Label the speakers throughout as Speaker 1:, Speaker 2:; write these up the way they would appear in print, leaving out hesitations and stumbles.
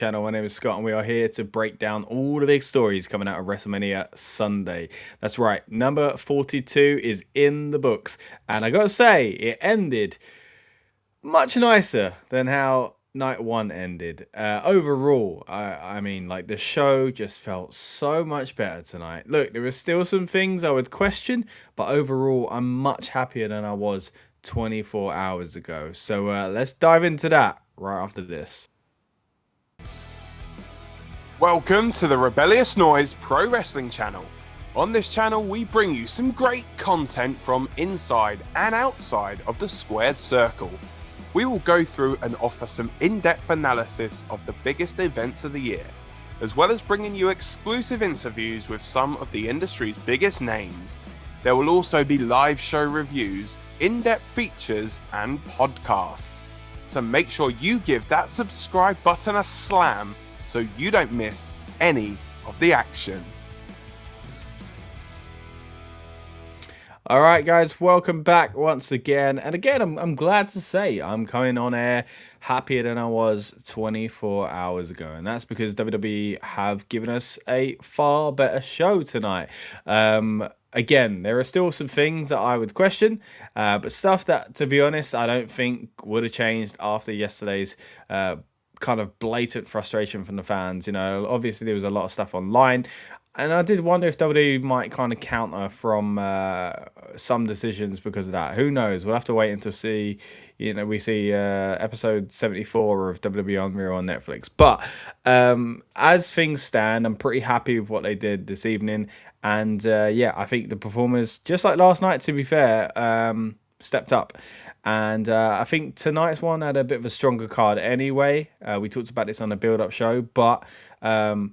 Speaker 1: Channel. My name is Scott, and we are here to break down all the big stories coming out of WrestleMania Sunday. That's right, number 42 is in the books, and I gotta say, it ended much nicer than how night one ended. Overall, I mean, like the show just felt so much better tonight. Look, there were still some things I would question, but overall, I'm much happier than I was 24 hours ago. So let's dive into that right after this.
Speaker 2: Welcome to the Rebellious Noise Pro Wrestling channel. On this channel, we bring you some great content from inside and outside of the squared circle. We will go through and offer some in-depth analysis of the biggest events of the year, as well as bringing you exclusive interviews with some of the industry's biggest names. There will also be live show reviews, in-depth features, and podcasts. So make sure you give that subscribe button a slam so you don't miss any of the action.
Speaker 1: All right, guys, welcome back once again. And again, I'm glad to say I'm coming on air happier than I was 24 hours ago. And that's because WWE have given us a far better show tonight. Again, there are still some things that I would question, but stuff that, to be honest, I don't think would have changed after yesterday's kind of blatant frustration from the fans. You know, obviously there was a lot of stuff online, and I did wonder if WWE might kind of counter from some decisions because of that. Who knows? We'll have to wait until see. You know, we see episode 74 of WWE Unreal on Netflix. But as things stand, I'm pretty happy with what they did this evening. And yeah, I think the performers, just like last night, to be fair, stepped up. And I think tonight's one had a bit of a stronger card anyway. We talked about this on the build-up show, but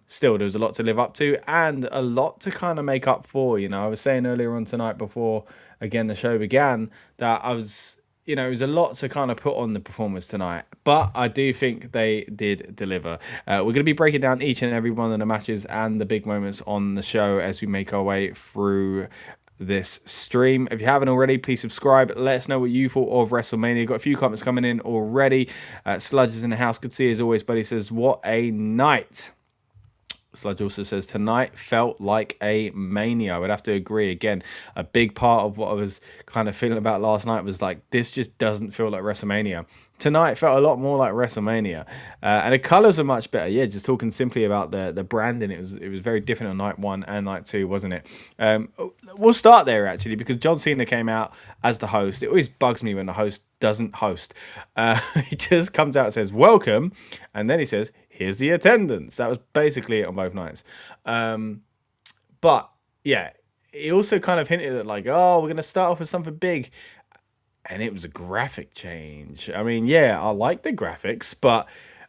Speaker 1: still, there was a lot to live up to and a lot to kind of make up for. You know, I was saying earlier on tonight before, again, the show began, that I was, you know, it was a lot to kind of put on the performance tonight. But I do think they did deliver. We're going to be breaking down each and every one of the matches and the big moments on the show as we make our way through this stream. If you haven't already, please subscribe. Let us know what you thought of WrestleMania. Got a few comments coming in already. Sludge is in the house. Good to see you as always, buddy. Says, what a night. Sludge also says, tonight felt like a mania. I would have to agree. Again, a big part of what I was kind of feeling about last night was like, this just doesn't feel like WrestleMania. Tonight felt a lot more like WrestleMania, and the colors are much better. Yeah, just talking simply about the branding, it was very different on night one and night two, wasn't it? We'll start there actually, because John Cena came out as the host. It always bugs me when the host doesn't host. He just comes out and says welcome, and then he says, here's the attendance. That was basically it on both nights. But yeah, he also kind of hinted at like, oh, we're going to start off with something big. And it was a graphic change. I mean, yeah, I like the graphics, but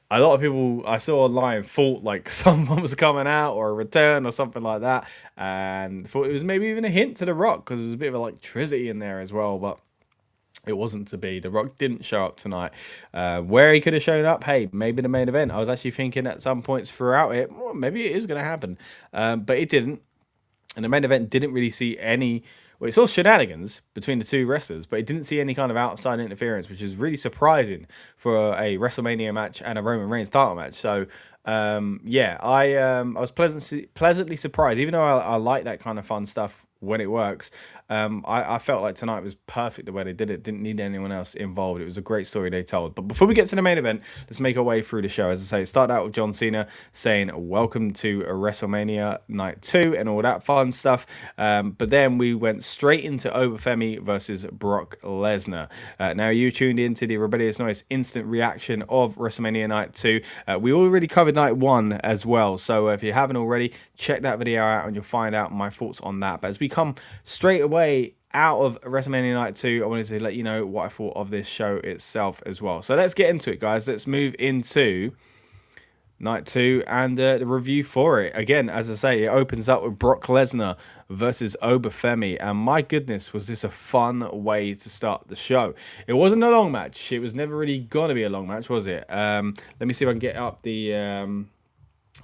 Speaker 1: a lot of people I saw online thought like someone was coming out or a return or something like that. And thought it was maybe even a hint to The Rock, because there was a bit of electricity in there as well. But it wasn't to be. The Rock didn't show up tonight. Where he could have shown up, hey, maybe the main event. I was actually thinking at some points throughout it, well, maybe it is going to happen. But it didn't. And the main event didn't really see any. Well, it saw shenanigans between the two wrestlers, but it didn't see any kind of outside interference, which is really surprising for a WrestleMania match and a Roman Reigns title match. So, yeah, I was pleasantly surprised, even though I like that kind of fun stuff when it works. I felt like tonight was perfect the way they did it. Didn't need anyone else involved. It was a great story they told. But before we get to the main event, let's make our way through the show. As I say, it started out with John Cena saying, welcome to a WrestleMania Night 2 and all that fun stuff. But then we went straight into Oba Femi versus Brock Lesnar. Now, you tuned into the Rebellious Noise instant reaction of WrestleMania Night 2. We already covered Night 1 as well. So if you haven't already, check that video out and you'll find out my thoughts on that. But as we come straight away out of WrestleMania Night 2, I wanted to let you know what I thought of this show itself as well. So let's get into it, guys. Let's move into Night 2 and the review for it. Again, as I say, it opens up with Brock Lesnar versus Oba Femi. And my goodness, was this a fun way to start the show. It wasn't a long match. It was never really going to be a long match, was it? Let me see if I can get up the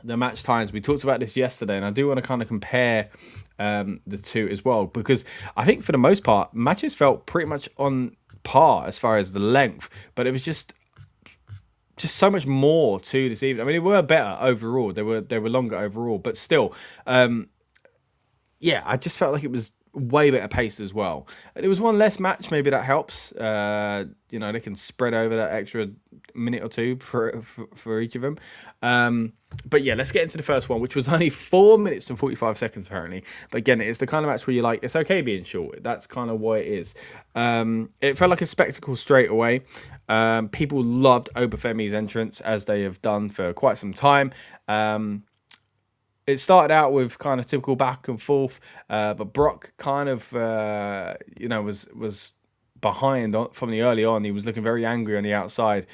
Speaker 1: match times. We talked about this yesterday, and I do want to kind of compare the two as well, because I think for the most part, matches felt pretty much on par as far as the length, but it was just just so much more to this evening. I mean, they were better overall. They were longer overall, but still, yeah, I just felt like it was way better paced as well. And it was one less match. Maybe that helps. You know, they can spread over that extra minute or two for each of them. But yeah, let's get into the first one, which was only 4 minutes and 45 seconds apparently. But again, it's the kind of match where you're like, it's okay being short. That's kind of what it is. It felt like a spectacle straight away. People loved Oba Femi's entrance, as they have done for quite some time. It started out with kind of typical back and forth, but Brock kind of, you know, was behind from the early on. He was looking very angry on the outside.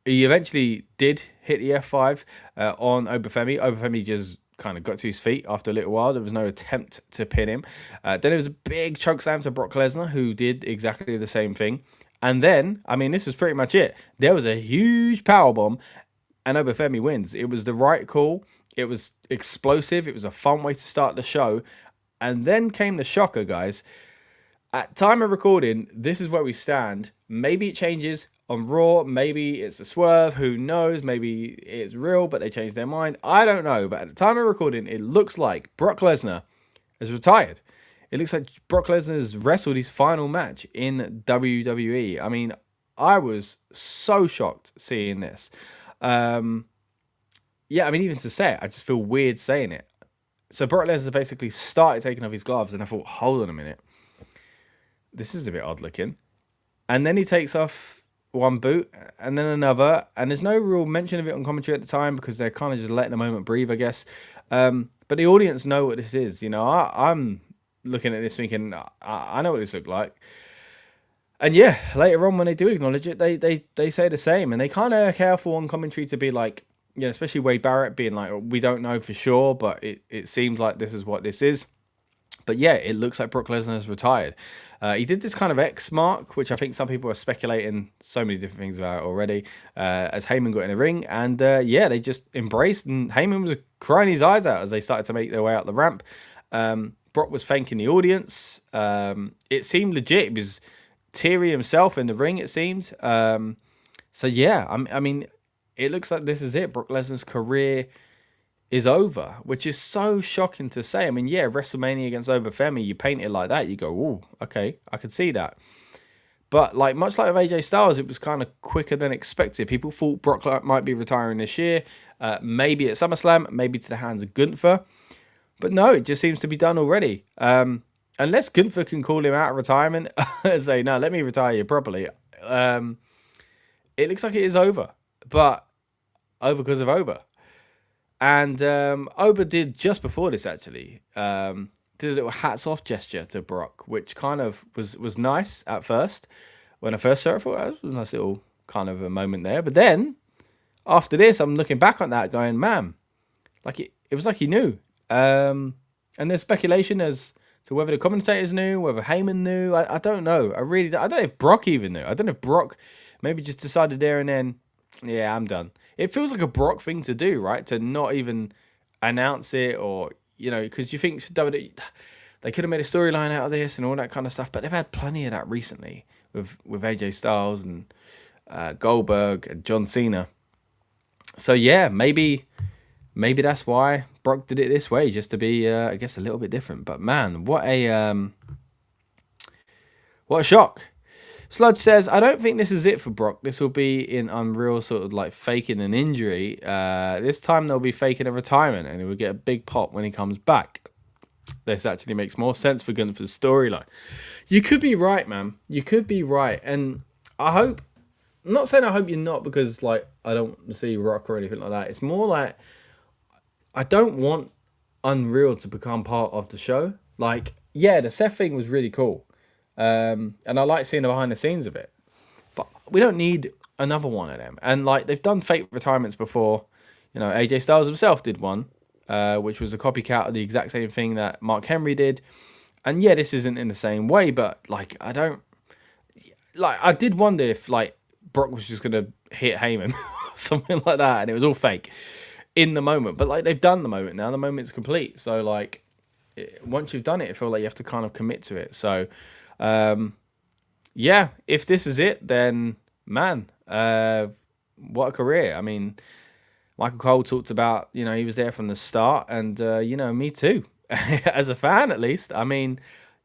Speaker 1: He eventually did hit the F5 on Oba Femi. Oba Femi just kind of got to his feet after a little while. There was no attempt to pin him. Then it was a big choke slam to Brock Lesnar, who did exactly the same thing. And then, I mean, this was pretty much it. There was a huge powerbomb, and Oba Femi wins. It was the right call. It was explosive. It was a fun way to start the show. And then came the shocker, guys. At time of recording, this is where we stand. Maybe it changes on Raw. Maybe it's a swerve. Who knows? Maybe it's real, but they changed their mind. I don't know. But at the time of recording, it looks like Brock Lesnar has retired. It looks like Brock Lesnar has wrestled his final match in WWE. I mean, I was so shocked seeing this. Yeah, I mean, even to say it, I just feel weird saying it. So Brock Lesnar basically started taking off his gloves, and I thought, hold on a minute. This is a bit odd looking. And then he takes off one boot, and then another, and there's no real mention of it on commentary at the time because they're kind of just letting the moment breathe, I guess. But the audience know what this is. You know, I'm looking at this thinking, I know what this looked like. And yeah, later on when they do acknowledge it, they say the same, and they kind of are careful on commentary to be like, you know, especially Wade Barrett being like, we don't know for sure, but it seems like this is what this is. But yeah, it looks like Brock Lesnar has retired. He did this kind of X mark, which I think some people are speculating so many different things about already, as Heyman got in the ring. And yeah, they just embraced, and Heyman was crying his eyes out as they started to make their way out the ramp. Brock was thanking the audience. It seemed legit. It was teary himself in the ring, it seemed. So yeah, I mean, it looks like this is it. Brock Lesnar's career is over, which is so shocking to say. I mean, yeah, WrestleMania against Oba Femi, you paint it like that, you go, oh, okay, I can see that. But like much like with AJ Styles, it was kind of quicker than expected. People thought Brock might be retiring this year, maybe at SummerSlam, maybe to the hands of Gunther. But no, it just seems to be done already. Unless Gunther can call him out of retirement and say, no, let me retire you properly. It looks like it is over. But over because of Oba. And Oba did just before this, actually, did a little hats off gesture to Brock, which kind of was nice at first. When I first saw it, I thought that was a nice little kind of a moment there. But then, after this, I'm looking back on that going, man, like it was like he knew. And there's speculation as to whether the commentators knew, whether Heyman knew. I don't know. I don't know if Brock even knew. I don't know if Brock maybe just decided there and then, yeah, I'm done. It feels like a Brock thing to do, right? To not even announce it, or, you know, because you think WWE, they could have made a storyline out of this and all that kind of stuff, but they've had plenty of that recently with AJ Styles and Goldberg and John Cena. So yeah, maybe that's why Brock did it this way, just to be, I guess, a little bit different. But man, what a shock. Sludge says, I don't think this is it for Brock. This will be in Unreal, sort of like faking an injury. This time they'll be faking a retirement, and he will get a big pop when he comes back. This actually makes more sense for Gunther's storyline. You could be right, man. You could be right. And I hope, I'm not saying I hope you're not, because like I don't see Rock or anything like that. It's more like I don't want Unreal to become part of the show. Like, yeah, the Seth thing was really cool. And I like seeing the behind the scenes of it, but we don't need another one of them. And like, they've done fake retirements before. You know, AJ Styles himself did one, which was a copycat of the exact same thing that Mark Henry did. And yeah, this isn't in the same way, but like, I did wonder if like Brock was just gonna hit Heyman or something like that, and it was all fake in the moment. But like, they've done the moment now. The moment's complete. So like, once you've done it, I feel like you have to kind of commit to it. So yeah, if this is it, then man, what a career. I mean, Michael Cole talked about, he was there from the start, and, me too, as a fan at least. I mean,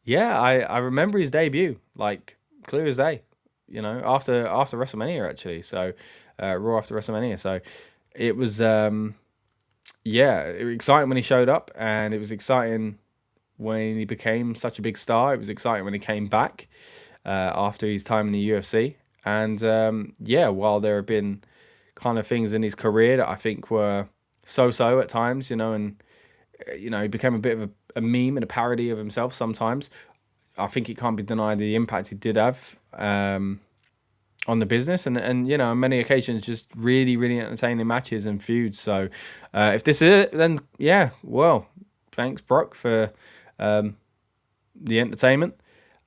Speaker 1: yeah, I remember his debut, like, clear as day, after WrestleMania, actually. So, Raw after WrestleMania. So, it was, yeah, it was exciting when he showed up, and it was exciting when he became such a big star. It was exciting when he came back after his time in the UFC. And yeah, while there have been kind of things in his career that I think were so-so at times, and he became a bit of a meme and a parody of himself sometimes. I think it can't be denied the impact he did have on the business, and on many occasions just really, really entertaining matches and feuds. So if this is it, then yeah, well, thanks Brock for the entertainment.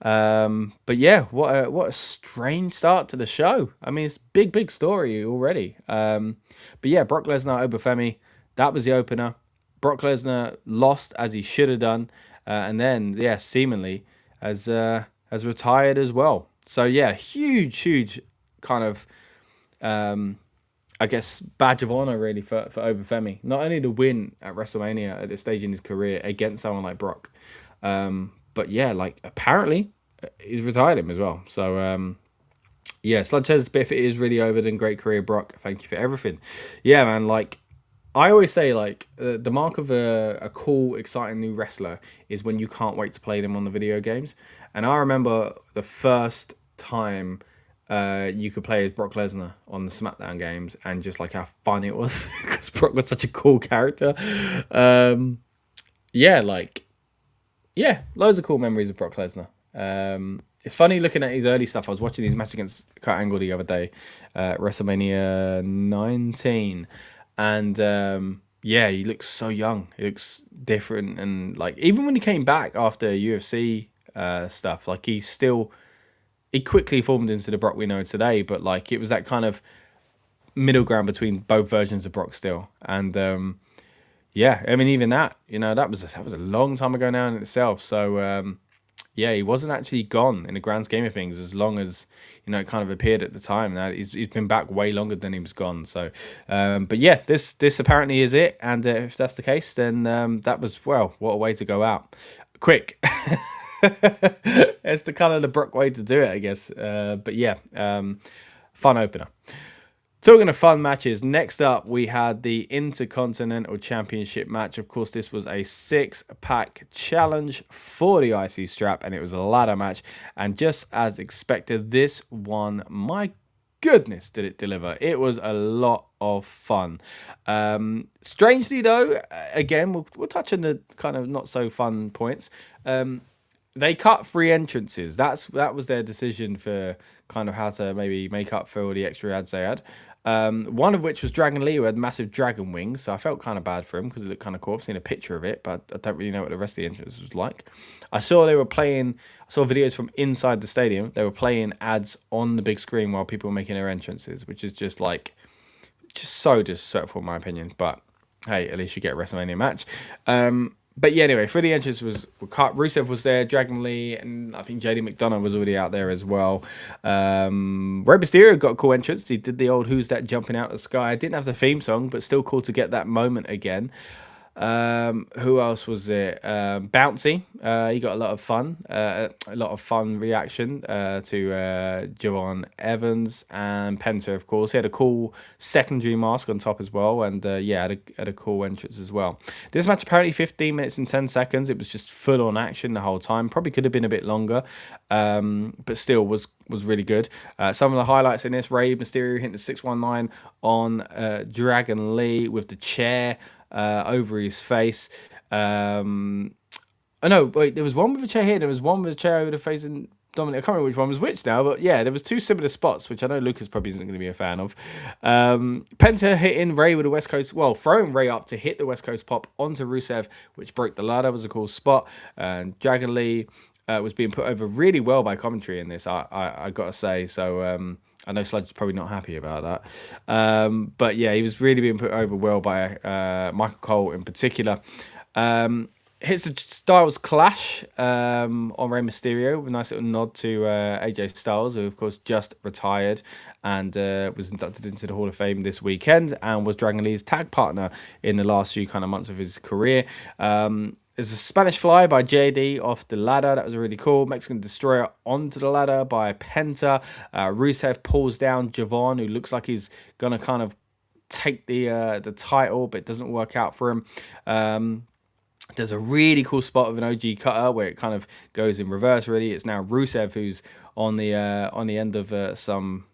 Speaker 1: But yeah, what a strange start to the show. I mean, it's big story already. But yeah, Brock Lesnar, Oba Femi, that was the opener. Brock Lesnar lost as he should have done, and then yeah, seemingly has retired as well. So yeah, huge kind of I guess badge of honor really for Oba Femi. Not only to win at WrestleMania at this stage in his career against someone like Brock, but yeah, like apparently he's retired him as well. So yeah, Sludge says, if it is really over, then great career, Brock. Thank you for everything. Yeah, man. Like I always say, like the mark of a cool, exciting new wrestler is when you can't wait to play them on the video games. And I remember the first time you could play as Brock Lesnar on the SmackDown games, and just like how fun it was because Brock was such a cool character. Yeah, like yeah, loads of cool memories of Brock Lesnar. It's funny looking at his early stuff. I was watching his match against Kurt Angle the other day, WrestleMania 19, and yeah, he looks so young. He looks different, and like even when he came back after UFC stuff, like he quickly formed into the Brock we know today. But like it was that kind of middle ground between both versions of Brock still, and yeah, I mean even that, that was a long time ago now in itself. So yeah, he wasn't actually gone in the grand scheme of things as long as it kind of appeared at the time. Now he's been back way longer than he was gone. So, but yeah, this apparently is it. And if that's the case, then that was, well, what a way to go out quick. It's the kind of the Brock way to do it, I guess. But yeah, fun opener. Talking of fun matches, next up we had the Intercontinental Championship match. Of course, this was a 6-pack challenge for the IC strap, and it was a ladder match. And just as expected, this one, my goodness, did it deliver. It was a lot of fun. Strangely, though, again, we'll touch on the kind of not so fun points. They cut 3 entrances. That was their decision for kind of how to maybe make up for all the extra ads they had. One of which was Dragon Lee, who had massive dragon wings, so I felt kind of bad for him because it looked kind of cool. I've seen a picture of it, but I don't really know what the rest of the entrance was like. I saw videos from inside the stadium. They were playing ads on the big screen while people were making their entrances, which is just so disrespectful in my opinion. But hey, at least you get a WrestleMania match. But yeah, anyway, for the entrance were cut. Rusev was there, Dragon Lee, and I think JD McDonough was already out there as well. Rey Mysterio got a cool entrance. He did the old "Who's That" jumping out of the sky. Didn't have the theme song, but still cool to get that moment again. Who else was it? Bouncy. He got a lot of fun reaction to Javon Evans, and Penta, of course. He had a cool secondary mask on top as well, and yeah, had a cool entrance as well. This match apparently 15 minutes and 10 seconds. It was just full on action the whole time. Probably could have been a bit longer, but still was really good. Some of the highlights in this: Rey Mysterio hitting the 619 on Dragon Lee with the chair over his face. Oh no, wait, there was one with a chair here, there was one with a chair over the face in Dominic. I can't remember which one was which now, but yeah, there was 2 similar spots, which I know Lucas probably isn't going to be a fan of. Penta hitting Rey with a West Coast, throwing Rey up to hit the West Coast pop onto Rusev, which broke the ladder. Was a cool spot. And Dragon Lee was being put over really well by commentary in this, I gotta say. So I know Sludge is probably not happy about that. But yeah, he was really being put over well by Michael Cole in particular. hits the Styles Clash on Rey Mysterio with a nice little nod to AJ Styles, who of course just retired and was inducted into the Hall of Fame this weekend and was Dragon Lee's tag partner in the last few kind of months of his career. There's a Spanish Fly by JD off the ladder. That was really cool. Mexican Destroyer onto the ladder by Penta. Rusev pulls down Javon, who looks like he's going to kind of take the title, but it doesn't work out for him. There's a really cool spot of an OG cutter where it kind of goes in reverse. Really, it's now Rusev who's on the end of some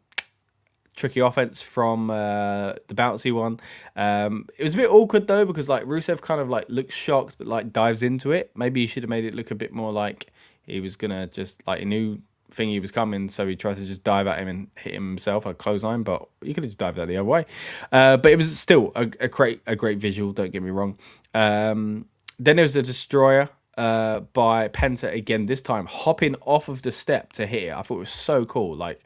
Speaker 1: tricky offense from the bouncy one. It was a bit awkward though because like Rusev kind of like looks shocked but like dives into it. Maybe he should have made it look a bit more like he was gonna just like he knew thingy was coming, so he tried to just dive at him and hit him himself a clothesline, but you could have just dived out the other way. But it was still a great visual, don't get me wrong. Then there was a Destroyer by Penta again, this time hopping off of the step to hit it. I thought it was so cool. Like,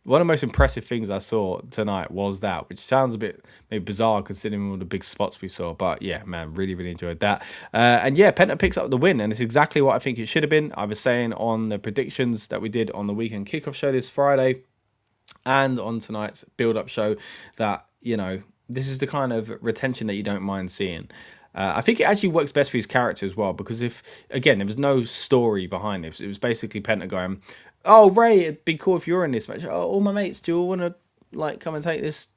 Speaker 1: one of the most impressive things I saw tonight was that, which sounds a bit maybe bizarre considering all the big spots we saw. But yeah, man, really, really enjoyed that. And yeah, Penta picks up the win, and it's exactly what I think it should have been. I was saying on the predictions that we did on the weekend kickoff show this Friday and on tonight's build-up show that, you know, this is the kind of retention that you don't mind seeing. I think it actually works best for his character as well, because if, again, there was no story behind it. It was basically Penta going, oh, Ray, it'd be cool if you're in this match. Oh, all my mates, do you all want to, like, come and take this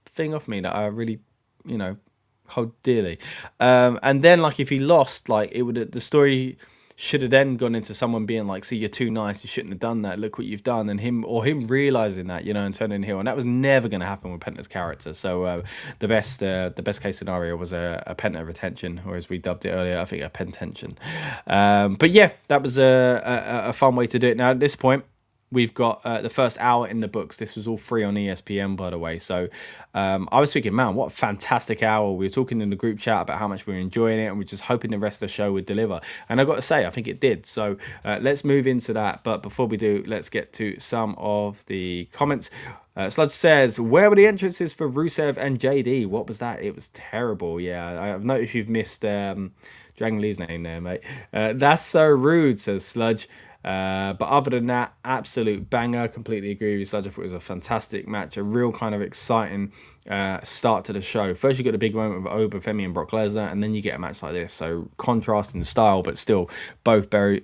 Speaker 1: thing off me that I really, you know, hold dearly? And then, like, if he lost, like, it would, the story should have then gone into someone being like, see, you're too nice, you shouldn't have done that, look what you've done, and him realizing that, you know, and turning heel. And that was never going to happen with Penta's character. So the best case scenario was a Penta retention, or as we dubbed it earlier, I think a pentention. But yeah, that was a fun way to do it. Now at this point, we've got the first hour in the books. This was all free on ESPN, by the way. So I was thinking, man, what a fantastic hour. We were talking in the group chat about how much we were enjoying it, and we're just hoping the rest of the show would deliver. And I've got to say, I think it did. So let's move into that. But before we do, let's get to some of the comments. Sludge says, where were the entrances for Rusev and JD? What was that? It was terrible. Yeah, I've noticed you've missed Dragon Lee's name there, mate. That's so rude, says Sludge. But other than that, absolute banger. Completely agree with you, Sludge. I thought it was a fantastic match, a real kind of exciting start to the show. First, you got a big moment with Oba Femi and Brock Lesnar, and then you get a match like this. So contrasting style, but still both very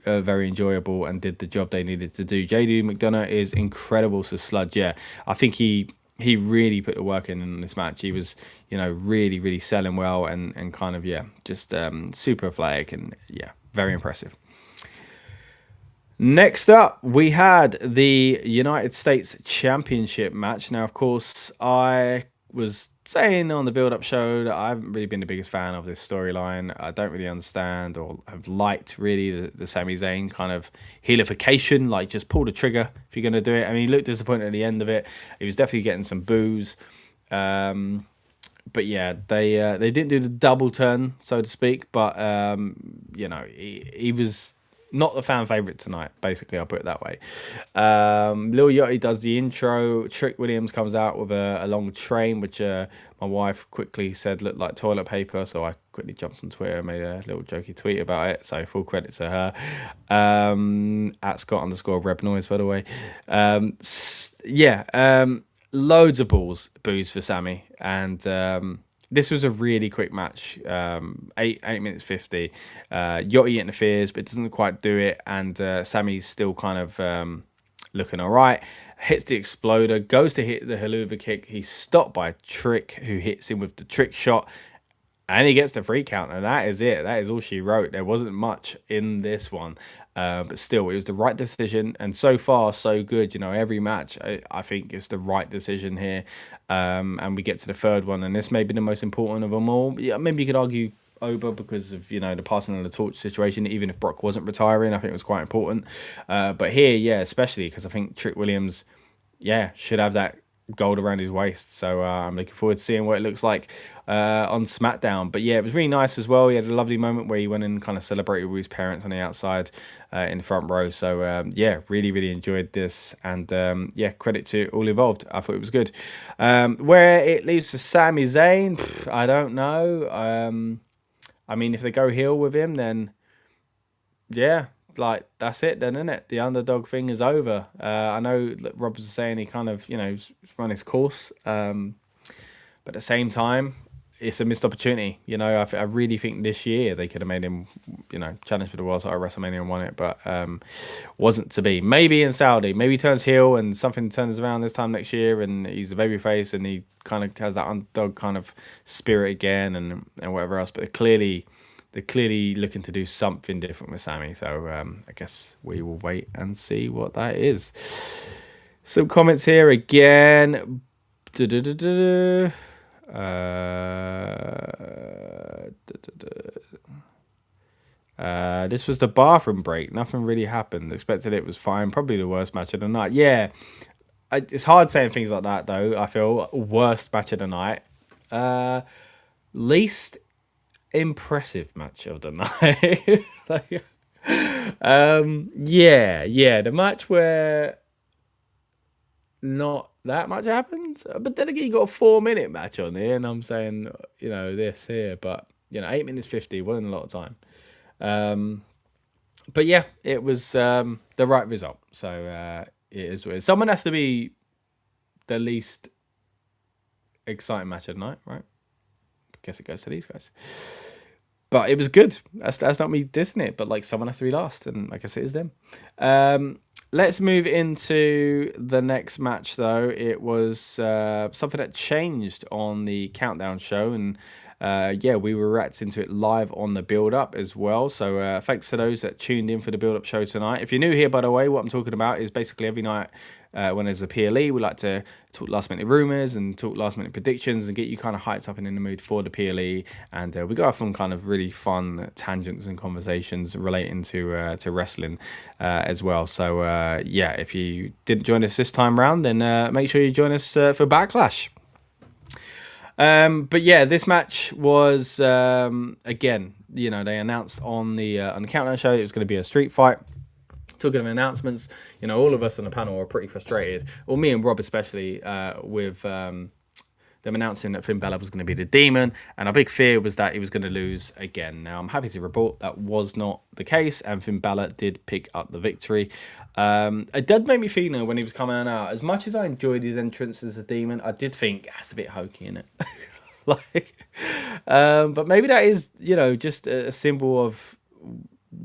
Speaker 1: enjoyable and did the job they needed to do. JD McDonough is incredible, says Sludge. Yeah, I think he really put the work in this match. He was, you know, really selling well and kind of, yeah, just super athletic and, yeah, very impressive. Next up, we had the United States Championship match. Now, of course, I was saying on the build-up show that I haven't really been the biggest fan of this storyline. I don't really understand or have liked really the Sami Zayn kind of heelification, like just pull the trigger if you're going to do it. I mean, he looked disappointed at the end of it. He was definitely getting some boos. But yeah, they didn't do the double turn, so to speak. But, you know, he was not the fan favorite tonight, basically. I'll put it that way. Lil Yachty does the intro. Trick Williams comes out with a long train, which my wife quickly said looked like toilet paper. So I quickly jumped on Twitter and made a little jokey tweet about it. So full credit to her. At Scott_Reb Noise, by the way. Loads of boos for Sammy. And this was a really quick match, 8 minutes 50. Yachty interferes, but doesn't quite do it. And Sammy's still kind of looking all right. Hits the exploder, goes to hit the haluva kick. He's stopped by Trick, who hits him with the trick shot. And he gets the free count, and that is it. That is all she wrote. There wasn't much in this one. But still, it was the right decision. And so far, so good. You know, every match, I think it's the right decision here. And we get to the third one, and this may be the most important of them all. Yeah, maybe you could argue Oba because of, you know, the passing of the torch situation. Even if Brock wasn't retiring, I think it was quite important. But here, yeah, especially because I think Trick Williams, yeah, should have that gold around his waist. So I'm looking forward to seeing what it looks like on SmackDown. But yeah, it was really nice as well. He had a lovely moment where he went and kind of celebrated with his parents on the outside in the front row. So yeah, really enjoyed this. And yeah, credit to all involved. I thought it was good. Where it leaves to Sami Zayn, I don't know. I mean, if they go heel with him, then yeah, like that's it then, isn't it? The underdog thing is over. I know that Rob was saying he kind of, run his course. But at the same time, it's a missed opportunity. I really think this year they could have made him, challenge for the world title at WrestleMania and won it, but wasn't to be. Maybe in Saudi, maybe he turns heel and something turns around this time next year, and he's a babyface and he kind of has that underdog kind of spirit again, and whatever else. But they're clearly looking to do something different with Sammy. So I guess we will wait and see what that is. Some comments here again. This was the bathroom break. Nothing really happened. Expected it was fine. Probably the worst match of the night. Yeah, it's hard saying things like that though. I feel worst match of the night. Least impressive match of the night. The match where not that much happened, but then again you got a 4-minute match on here, and I'm saying this here, but 8 minutes 50 wasn't a lot of time. But yeah, it was the right result. So it is what it is. Someone has to be the least exciting match of the night, right? I guess it goes to these guys. But it was good. That's not me dissing it, but like someone has to be last, and I guess it is them. Let's move into the next match, though. It was something that changed on the Countdown show, and we were reacting to it live on the build-up as well. So thanks to those that tuned in for the build-up show tonight. If you're new here, by the way, what I'm talking about is basically every night when there's a PLE, we like to talk last-minute rumours and talk last-minute predictions and get you kind of hyped up and in the mood for the PLE. And we go off on kind of really fun tangents and conversations relating to wrestling as well. So, if you didn't join us this time round, then make sure you join us for Backlash. But yeah, this match was again, they announced on the Countdown show it was going to be a street fight. Talking of announcements, all of us on the panel were pretty frustrated. Well, me and Rob especially, with them announcing that Finn Balor was going to be the Demon, and our big fear was that he was going to lose again. Now, I'm happy to report that was not the case, and Finn Balor did pick up the victory. It did make me feel, when he was coming out, as much as I enjoyed his entrance as a Demon, I did think that's a bit hokey, isn't it? But maybe that is, just a symbol of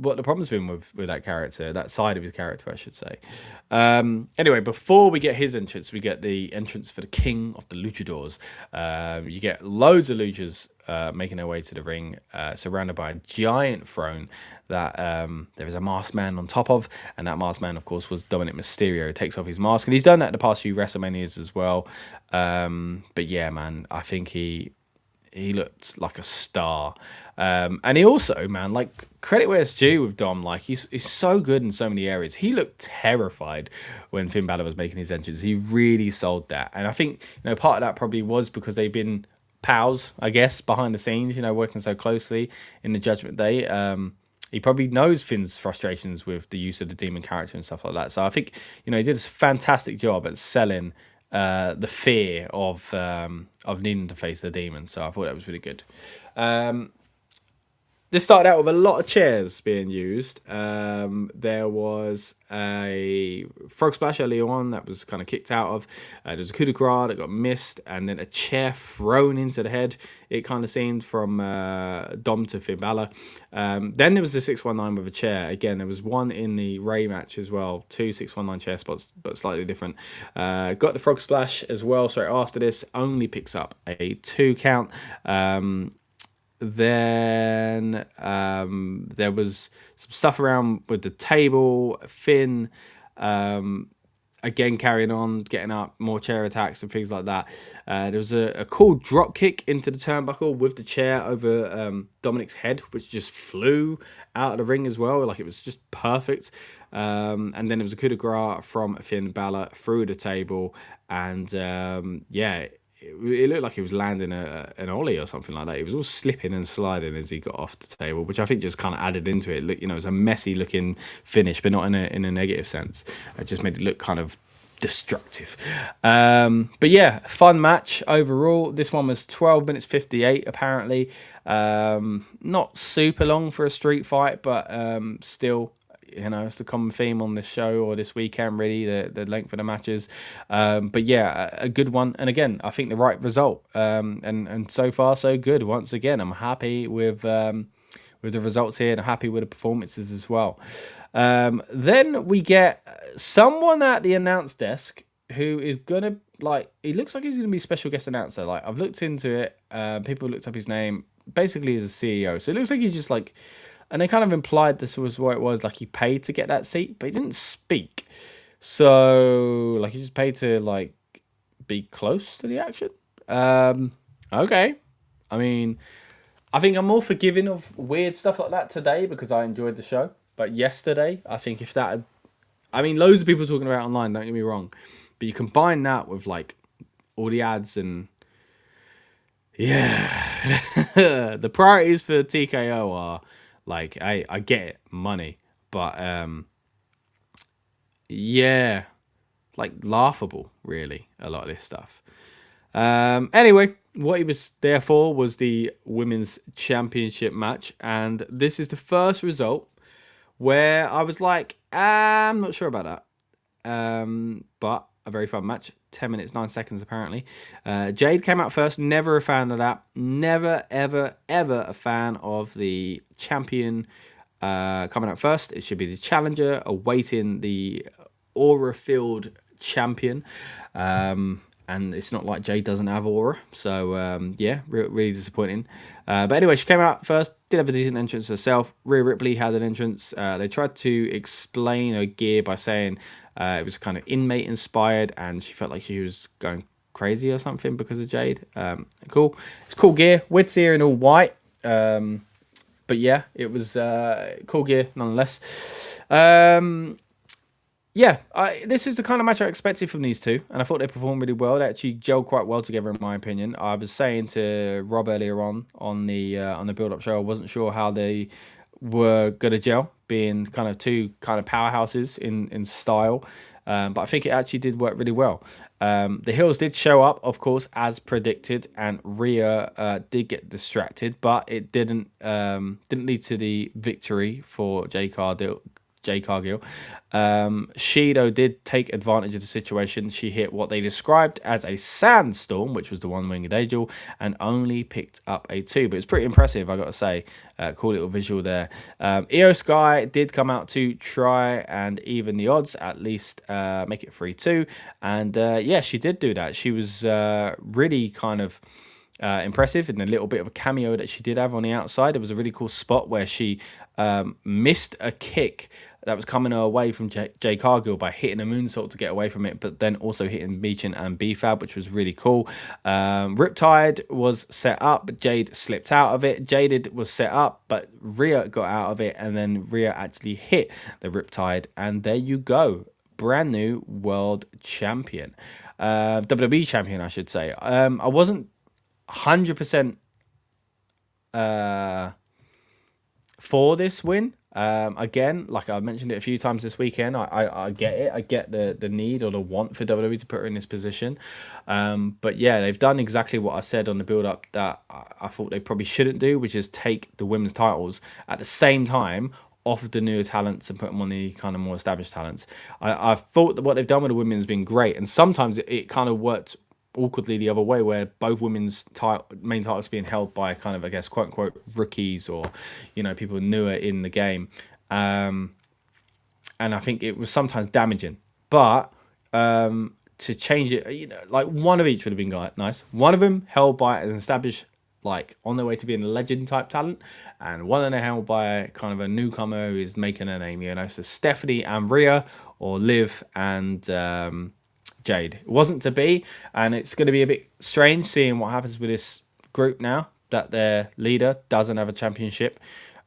Speaker 1: what the problem's been with that character, that side of his character, I should say. Anyway, before we get his entrance, we get the entrance for the King of the Luchadors. You get loads of luchas making their way to the ring, surrounded by a giant throne that there is a masked man on top of, and that masked man, of course, was Dominic Mysterio. He takes off his mask, and he's done that in the past few WrestleManias as well. But yeah, man, I think he looked like a star. And he also, man, like, credit where it's due with Dom. Like, he's so good in so many areas. He looked terrified when Finn Balor was making his entrance. He really sold that. And I think, part of that probably was because they've been pals, I guess, behind the scenes, working so closely in the Judgment Day. He probably knows Finn's frustrations with the use of the Demon character and stuff like that. So I think, he did a fantastic job at selling the fear of needing to face the Demon. So I thought that was really good. This started out with a lot of chairs being used. There was a frog splash early on that was kind of kicked out of. There was a coup de grace that got missed, and then a chair thrown into the head. It kind of seemed from Dom to Finn Balor. Then there was the 619 with a chair. Again, there was one in the Ray match as well. 2 619 chair spots, but slightly different. Got the frog splash as well. Straight after this, only picks up a 2 count. Then there was some stuff around with the table. Finn again carrying on, getting up, more chair attacks and things like that. There was a cool drop kick into the turnbuckle with the chair over Dominic's head, which just flew out of the ring as well. Like, it was just perfect. And then there was a coup de grace from Finn Balor through the table, and it looked like he was landing an ollie or something like that. He was all slipping and sliding as he got off the table, which I think just kind of added into it. Look, it was a messy looking finish, but not in a negative sense. It just made it look kind of destructive. But yeah, fun match overall. This one was 12 minutes 58 apparently. Not super long for a street fight, but still, you know, it's the common theme on this show or this weekend, really, the length of the matches. But yeah, a good one. And again, I think the right result. And so far, so good. Once again, I'm happy with the results here and happy with the performances as well. Then we get someone at the announce desk who is gonna, like, he looks like he's gonna be special guest announcer. Like, I've looked into it. People looked up his name. Basically, he's a CEO. So it looks like he's just like, and they kind of implied this was what it was. Like, he paid to get that seat, but he didn't speak. So like, he just paid to like be close to the action. Okay. I mean, I think I'm more forgiving of weird stuff like that today because I enjoyed the show. But yesterday, I think if that had, I mean, loads of people talking about it online, don't get me wrong. But you combine that with like all the ads and yeah, the priorities for TKO are like, I get it, money, but yeah, like laughable, really, a lot of this stuff. Anyway, what he was there for was the women's championship match, and this is the first result where I was like, I'm not sure about that. But a very fun match. 10 minutes, 9 seconds, apparently. Jade came out first. Never a fan of that. Never, ever, ever a fan of the champion coming out first. It should be the challenger awaiting the aura-filled champion. And it's not like Jade doesn't have aura. So, yeah, really disappointing. But anyway, she came out first, did have a decent entrance herself. Rhea Ripley had an entrance. They tried to explain her gear by saying it was kind of inmate inspired, and she felt like she was going crazy or something because of Jade. Cool. It's cool gear. We'd see her in all white. But yeah, it was cool gear nonetheless. Yeah, this is the kind of match I expected from these two, and I thought they performed really well. They actually gelled quite well together, in my opinion. I was saying to Rob earlier on the build-up show, I wasn't sure how they were going to gel, being kind of two kind of powerhouses in style, but I think it actually did work really well. The heels did show up, of course, as predicted, and Rhea did get distracted, but it didn't lead to the victory for Jade Cargill. Shido did take advantage of the situation. She hit what they described as a sandstorm, which was the one-winged angel, and only picked up a 2. But it's pretty impressive, I got to say. Cool little visual there. Io Sky did come out to try and even the odds, at least make it 3-2. And yeah, she did do that. She was really kind of impressive in a little bit of a cameo that she did have on the outside. It was a really cool spot where she missed a kick that was coming her away from Jade Cargill by hitting a moonsault to get away from it, but then also hitting Meechin and B-Fab, which was really cool. Riptide was set up, but Jade slipped out of it. Jaded was set up, but Rhea got out of it, and then Rhea actually hit the Riptide, and there you go. Brand new world champion. WWE champion, I should say. I wasn't 100% for this win. Again, like I mentioned it a few times this weekend, I get it. I get the need or the want for WWE to put her in this position. But yeah, they've done exactly what I said on the build-up that I thought they probably shouldn't do, which is take the women's titles at the same time off the newer talents and put them on the kind of more established talents. I thought that what they've done with the women has been great, and sometimes it kind of worked awkwardly the other way, where both women's main titles being held by kind of, I guess, quote unquote rookies, or, you know, people newer in the game, and I think it was sometimes damaging. But to change it, you know, like one of each would have been nice. One of them held by an established, like on their way to being a legend type talent, and one of them held by kind of a newcomer who is making a name, you know. So Stephanie and Rhea, or Liv and Jade. It wasn't to be, and it's going to be a bit strange seeing what happens with this group now that their leader doesn't have a championship.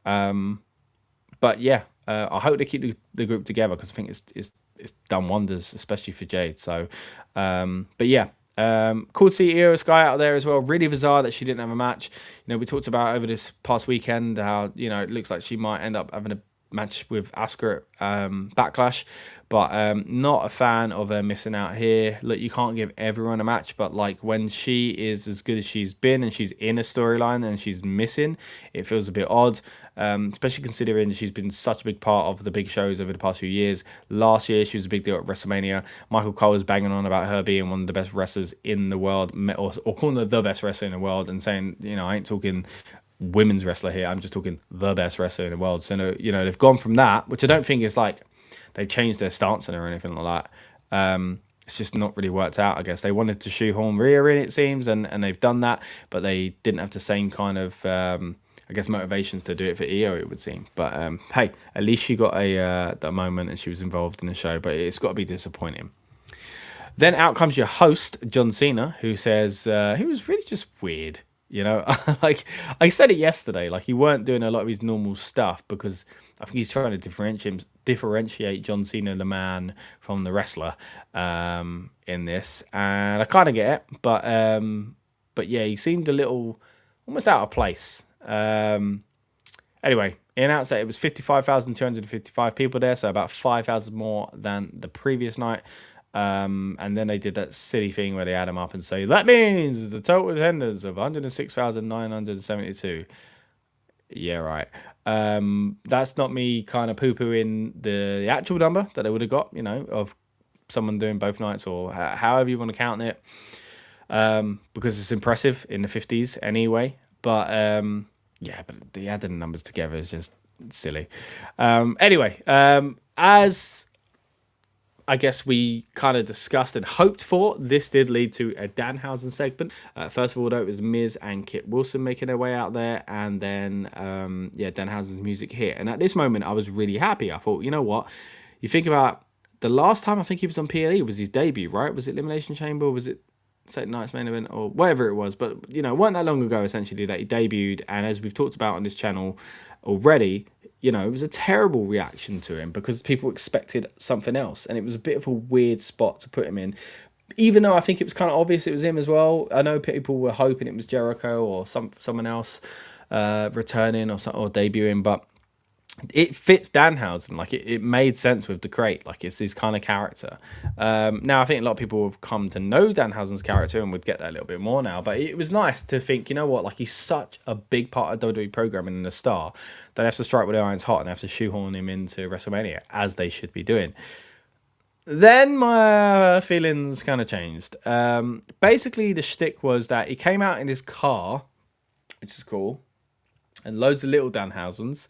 Speaker 1: But yeah, I hope they keep the group together, because I think it's done wonders, especially for Jade. So, but yeah. Cool to see Io Sky out there as well. Really bizarre that she didn't have a match. You know, we talked about over this past weekend how, you know, it looks like she might end up having a match with Asuka at Backlash. But not a fan of her missing out here. Look, you can't give everyone a match, but like when she is as good as she's been and she's in a storyline and she's missing, it feels a bit odd. Especially considering she's been such a big part of the big shows over the past few years. Last year, she was a big deal at WrestleMania. Michael Cole was banging on about her being one of the best wrestlers in the world, or calling her the best wrestler in the world, and saying, I ain't talking women's wrestler here. I'm just talking the best wrestler in the world. So, they've gone from that, which I don't think is like they've changed their stance on her or anything like that. It's just not really worked out, I guess. They wanted to shoehorn Rhea in, it seems, and they've done that, but they didn't have the same kind of, I guess, motivations to do it for Io, it would seem. But hey, at least she got a moment and she was involved in the show, but it's got to be disappointing. Then out comes your host, John Cena, who says he was really just weird. Like I said it yesterday, like he weren't doing a lot of his normal stuff because I think he's trying to differentiate John Cena, the man, from the wrestler in this. And I kind of get it, but yeah, he seemed a little almost out of place. Anyway, he announced that it was 55,255 people there, so about 5,000 more than the previous night. And then they did that silly thing where they add them up and say, that means the total attendance of 106,972. Yeah, right. That's not me kind of poo-pooing the actual number that they would have got, of someone doing both nights or however you want to count it. Because it's impressive in the 50s anyway. But, yeah, but the adding numbers together is just silly. Anyway, as I guess we kind of discussed and hoped for, this did lead to a Danhausen segment. First of all, though, it was Miz and Kit Wilson making their way out there, and then Danhausen's music hit. And at this moment, I was really happy. I thought, you know what? You think about the last time I think he was on PLE was his debut, right? Was it Elimination Chamber? Or was it Saturday Night's Main Event or whatever it was? But weren't that long ago essentially that he debuted, and as we've talked about on this channel already, it was a terrible reaction to him because people expected something else, and it was a bit of a weird spot to put him in, even though I think it was kind of obvious it was him as well. I know people were hoping it was Jericho or someone else returning or debuting, but it fits Danhausen. Like it made sense with the crate. Like it's his kind of character. Now I think a lot of people have come to know Danhausen's character and would get that a little bit more now. But it was nice to think, you know what? Like he's such a big part of WWE programming and a star. They have to strike with their irons hot and have to shoehorn him into WrestleMania as they should be doing. Then my feelings kind of changed. Basically, the shtick was that he came out in his car, which is cool, and loads of little Danhausens.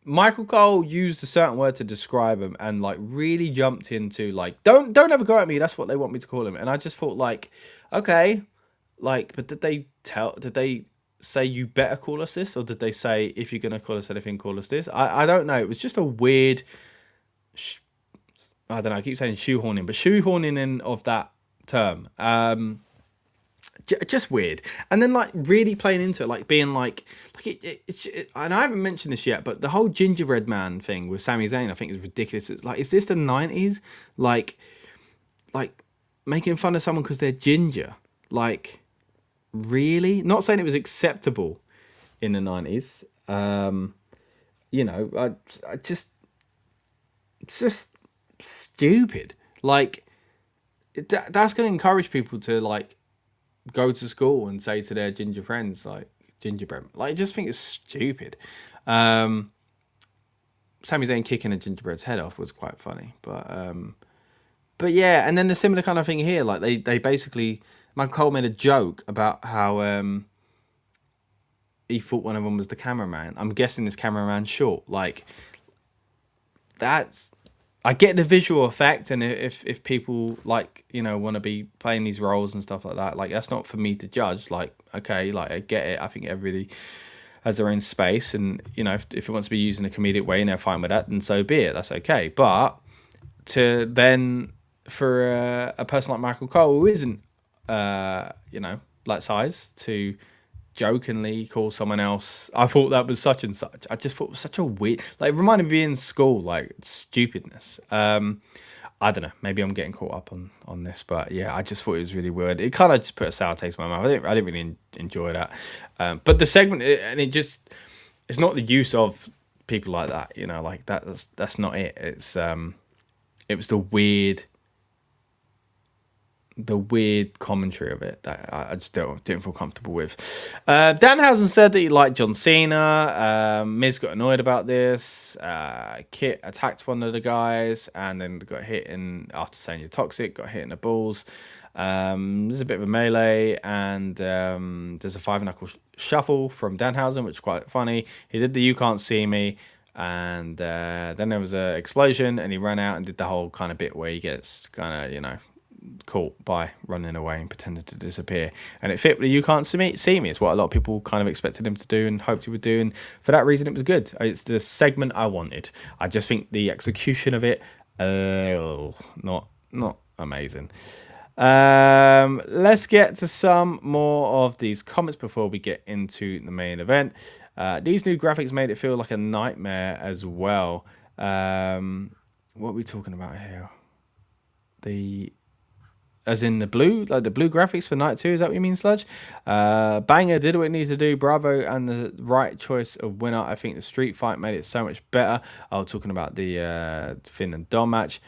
Speaker 1: Michael Cole used a certain word to describe him and like really jumped into like, don't ever go at me. That's what they want me to call him. And I just thought like, okay, like, but did they say you better call us this? Or did they say, if you're going to call us anything, call us this? I don't know. It was just a weird, I don't know. I keep saying shoehorning, but shoehorning in of that term. Just weird, and then like really playing into it, like being like it's and I haven't mentioned this yet, but the whole gingerbread man thing with Sami Zayn I think is ridiculous. It's like, is this the 90s? Like making fun of someone because they're ginger? Like, really? Not saying it was acceptable in the 90s. It's just stupid. Like that's going to encourage people to like go to school and say to their ginger friends like gingerbread. Like I just think it's stupid. Sami Zayn kicking a gingerbread's head off was quite funny, but yeah. And then the similar kind of thing here, like they basically, Michael Cole made a joke about how he thought one of them was the cameraman. I'm guessing this cameraman's short. Like that's, I get the visual effect, and if people like want to be playing these roles and stuff like that, like that's not for me to judge. Like okay, like I get it. I think everybody has their own space, and if it wants to be used in a comedic way and they're fine with that, then so be it. That's okay. But to then for a person like Michael Cole who isn't like size to jokingly call someone else, I thought that was such and such. I just thought it was such a weird, like it reminded me in school, like stupidness. I don't know, maybe I'm getting caught up on this, but yeah, I just thought it was really weird. It kind of just put a sour taste in my mouth. I didn't really enjoy that. But the segment, and it's not the use of people like that, you know, like that's not it. It's it was the weird commentary of it that I just didn't feel comfortable with. Danhausen said that he liked John Cena. Miz got annoyed about this. Kit attacked one of the guys and then got hit after saying you're toxic, got hit in the balls. There's a bit of a melee and there's a 5-knuckle shuffle from Danhausen, which is quite funny. He did the "you can't see me," and then there was an explosion and he ran out and did the whole kind of bit where he gets kind of, you know, caught by running away and pretended to disappear, and it fit with the "you can't see me." It's what a lot of people kind of expected him to do and hoped he would do, and for that reason it was good. It's the segment I wanted. I just think the execution of it not amazing. Let's get to some more of these comments before we get into the main event. These new graphics made it feel like a nightmare as well. What are we talking about here? As in the blue, like the blue graphics for night 2, is that what you mean, Sludge? Banger did what it needs to do. Bravo, and the right choice of winner. I think the street fight made it so much better. I was talking about the Finn and Dom match.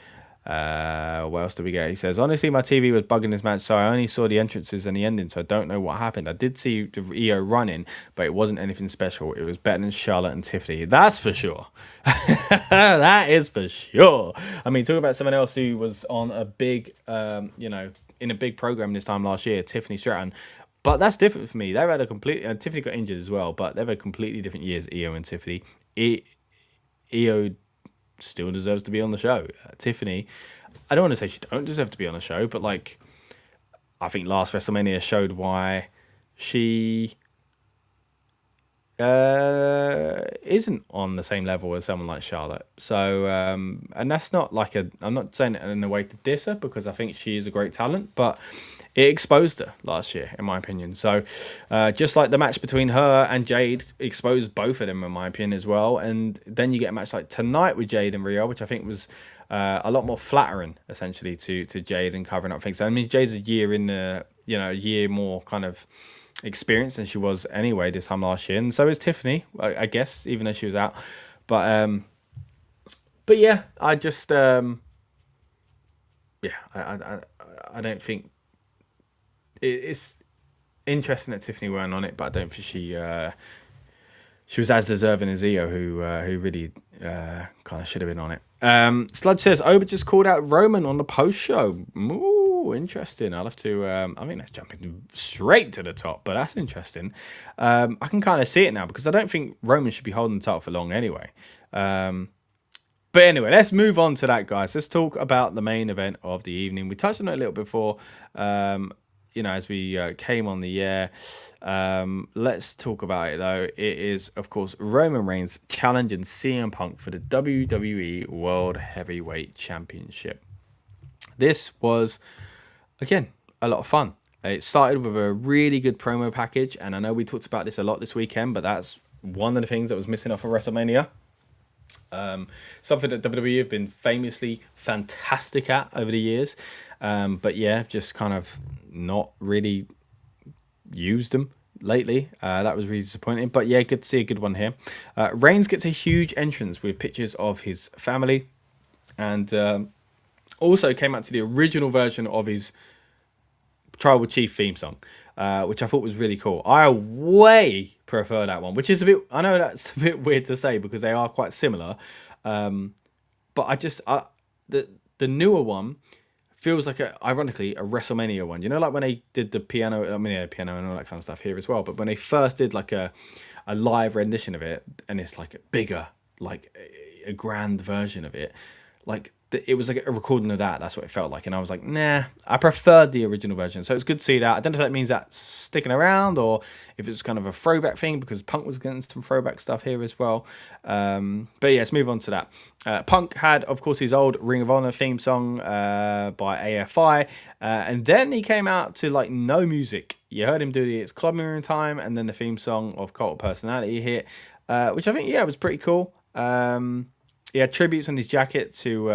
Speaker 1: What else do we get? He says, honestly, my TV was bugging this match, so I only saw the entrances and the ending, so I don't know what happened. I did see the EO running, but it wasn't anything special. It was better than Charlotte and Tiffany. That's for sure. That is for sure. I mean, talk about someone else who was on a big, you know, in a big program this time last year, Tiffany Stratton. But that's different for me. They've had a completely, Tiffany got injured as well, but they've had completely different years, EO and Tiffany. EO still deserves to be on the show. Tiffany, I don't want to say she don't deserve to be on the show, but like, I think last WrestleMania showed why she isn't on the same level as someone like Charlotte. So, and that's not like I'm not saying it in a way to diss her, because I think she is a great talent, but it exposed her last year, in my opinion. So, just like the match between her and Jade exposed both of them, in my opinion, as well. And then you get a match like tonight with Jade and Rio, which I think was a lot more flattering, essentially, to Jade and covering up things. I mean, Jade's a year in the, you know, a year more kind of experienced than she was anyway this time last year, and so is Tiffany, I guess, even though she was out. But yeah, I just I don't think it's interesting that Tiffany weren't on it, but I don't think she was as deserving as Io, who really kind of should have been on it. Sludge says Oba just called out Roman on the post show. Ooh, interesting. I'll have to. I mean, let's jump straight to the top, but that's interesting. I can kind of see it now, because I don't think Roman should be holding the title for long anyway. But anyway, let's move on to that, guys. Let's talk about the main event of the evening. We touched on it a little before, you know, as we came on the air. Let's talk about it, though. It is, of course, Roman Reigns challenging CM Punk for the WWE World Heavyweight Championship. This was, again, a lot of fun. It started with a really good promo package, and I know we talked about this a lot this weekend, but that's one of the things that was missing off of WrestleMania. Something that WWE have been famously fantastic at over the years, but yeah, just kind of not really used them lately. That was really disappointing, but yeah, good to see a good one here. Reigns gets a huge entrance with pictures of his family, and also came out to the original version of his Tribal Chief theme song, which I thought was really cool. I way prefer that one, which is a bit, I know that's a bit weird to say because they are quite similar, but I just, the newer one feels like, ironically, a WrestleMania one. You know, like when they did the piano, I mean, yeah, piano and all that kind of stuff here as well, but when they first did like a live rendition of it, and it's like bigger, like a grand version of it, like it was like a recording of that. That's what it felt like, and I was like, nah, I preferred the original version. So it's good to see that. I don't know if that means that's sticking around or if it's kind of a throwback thing, because Punk was getting some throwback stuff here as well. But yeah, let's move on to that. Punk had, of course, his old Ring of Honor theme song by AFI, and then he came out to like no music. You heard him do the It's Clubbing Room Time, and then the theme song of Cult of Personality hit, which I think, yeah, was pretty cool. He had tributes on his jacket to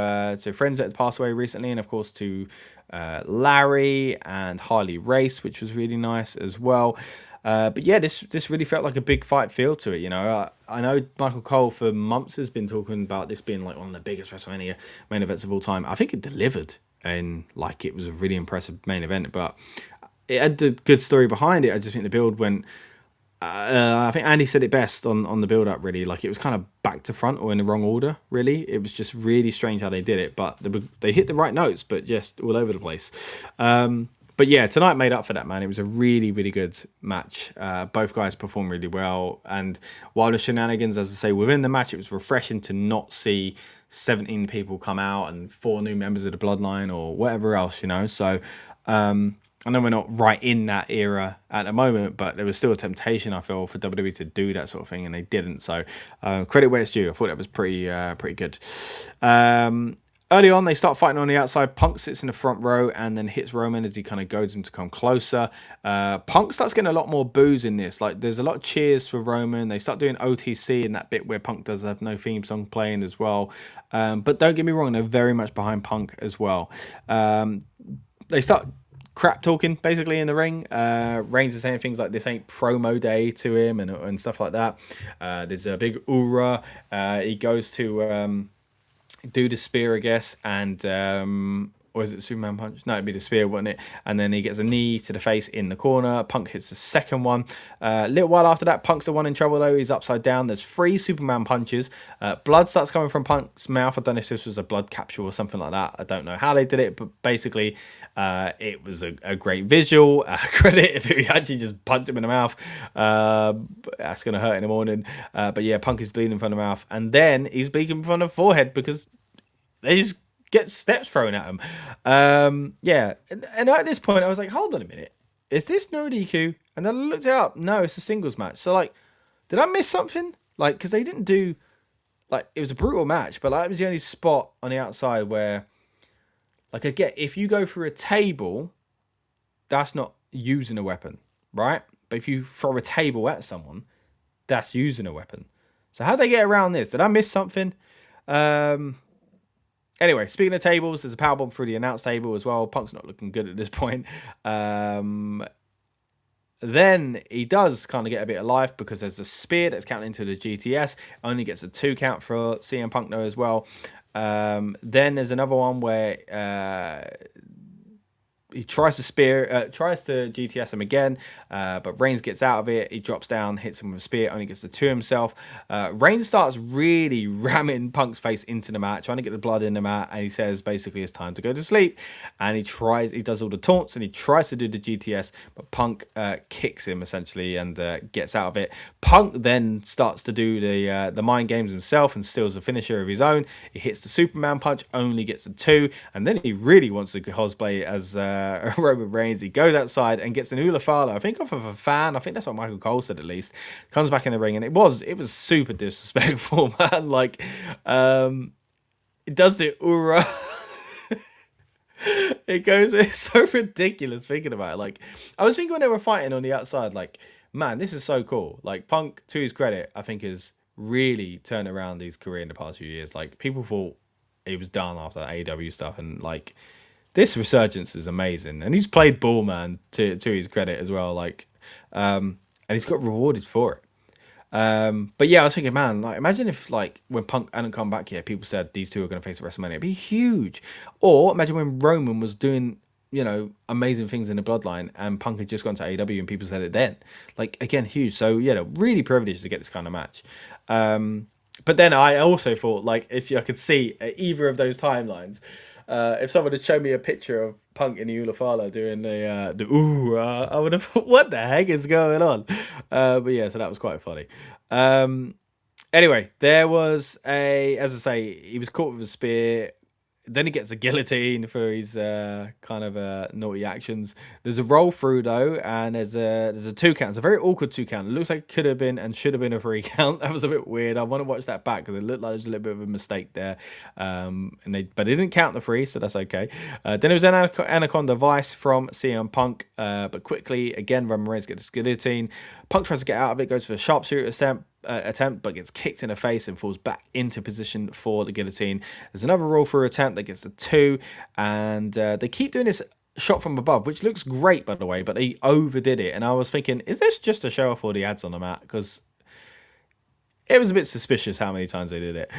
Speaker 1: friends that had passed away recently, and of course to Larry and Harley Race, which was really nice as well. But yeah, this really felt like a big fight feel to it. You know, I know Michael Cole for months has been talking about this being like one of the biggest WrestleMania main events of all time. I think it delivered, and like it was a really impressive main event, but it had a good story behind it. I just think the build went. I think Andy said it best on the build up. Really, like it was kind of back to front or in the wrong order. Really, it was just really strange how they did it, but they hit the right notes, but just all over the place. But yeah, tonight made up for that, man. It was a really, really good match. Both guys performed really well. And while the shenanigans, as I say, within the match, it was refreshing to not see 17 people come out and 4 new members of the Bloodline or whatever else, you know. So I know we're not right in that era at the moment, but there was still a temptation, I feel, for WWE to do that sort of thing, and they didn't. So credit where it's due. I thought that was pretty good. Early on, they start fighting on the outside. Punk sits in the front row and then hits Roman as he kind of goads him to come closer. Punk starts getting a lot more boos in this. Like, there's a lot of cheers for Roman. They start doing OTC in that bit where Punk does have no theme song playing as well. But don't get me wrong, they're very much behind Punk as well. They start crap talking basically in the ring. Reigns is saying things like this ain't promo day to him and stuff like that. There's a big oorah. He goes to do the spear, I guess, and or is it Superman punch? No, it'd be the spear, wouldn't it? And then he gets a knee to the face in the corner. Punk hits the second one. A little while after that, Punk's the one in trouble though. He's upside down. There's 3 Superman punches. Blood starts coming from Punk's mouth. I don't know if this was a blood capsule or something like that. I don't know how they did it, but basically it was a great visual. Credit if he actually just punched him in the mouth. That's going to hurt in the morning. But yeah, Punk is bleeding from the mouth. And then he's bleeding from the forehead because they just get steps thrown at him. Yeah. And at this point, I was like, hold on a minute. Is this no DQ? And then I looked it up. No, it's a singles match. So, like, did I miss something? Like, because they didn't do... Like, it was a brutal match, but like, it was the only spot on the outside where... Like, I get, if you go through a table, that's not using a weapon, right? But if you throw a table at someone, that's using a weapon. So how'd they get around this? Did I miss something? Anyway, speaking of tables, there's a powerbomb through the announce table as well. Punk's not looking good at this point. Then he does kind of get a bit of life because there's a spear that's counting into the GTS. Only gets a 2 count for CM Punk though as well. Then there's another one where he tries to GTS him again, but Reigns gets out of it. He drops down, hits him with a spear, only gets the 2 himself. Reigns starts really ramming Punk's face into the mat, trying to get the blood in the mat, and he says basically it's time to go to sleep. And he does all the taunts and he tries to do the GTS, but Punk kicks him essentially and gets out of it. Punk then starts to do the mind games himself and steals a finisher of his own. He hits the Superman punch, only gets a 2, and then he really wants to cosplay as Roman Reigns. He goes outside and gets an Ula Fala, I think off of a fan. I think that's what Michael Cole said at least. Comes back in the ring and it was super disrespectful, man. Like, it does the Ura. It's so ridiculous thinking about it. Like, I was thinking when they were fighting on the outside, like, man, this is so cool. Like, Punk, to his credit, I think has really turned around his career in the past few years. Like, people thought he was done after that AEW stuff, and like, this resurgence is amazing, and he's played ball, man, to his credit as well. Like, and he's got rewarded for it. But yeah, I was thinking, man, like, imagine if like when Punk hadn't come back yet, people said these two are going to face at WrestleMania. It'd be huge. Or imagine when Roman was doing, you know, amazing things in the Bloodline, and Punk had just gone to AEW, and people said it then. Like, again, huge. So yeah, really privileged to get this kind of match. But then I also thought, like, if I could see either of those timelines. If someone had shown me a picture of Punk in the Ula Fala doing the ooh, I would have thought, what the heck is going on? But yeah, so that was quite funny. Anyway, there was as I say, he was caught with a spear. Then he gets a guillotine for his kind of naughty actions. There's a roll through though, and there's a 2 count. It's a very awkward 2 count. It looks like it could have been and should have been a 3 count. That was a bit weird. I want to watch that back because it looked like there was a little bit of a mistake there. But they didn't count the 3, so that's okay. Then there was an Anaconda Vice from CM Punk, but quickly again Roman Reigns gets guillotine. Punk tries to get out of it, goes for a sharpshooter attempt, but gets kicked in the face and falls back into position for the guillotine. There's another roll through attempt that gets the 2, and they keep doing this shot from above, which looks great, by the way, but they overdid it. And I was thinking, is this just a show off all the ads on the mat? Because it was a bit suspicious how many times they did it.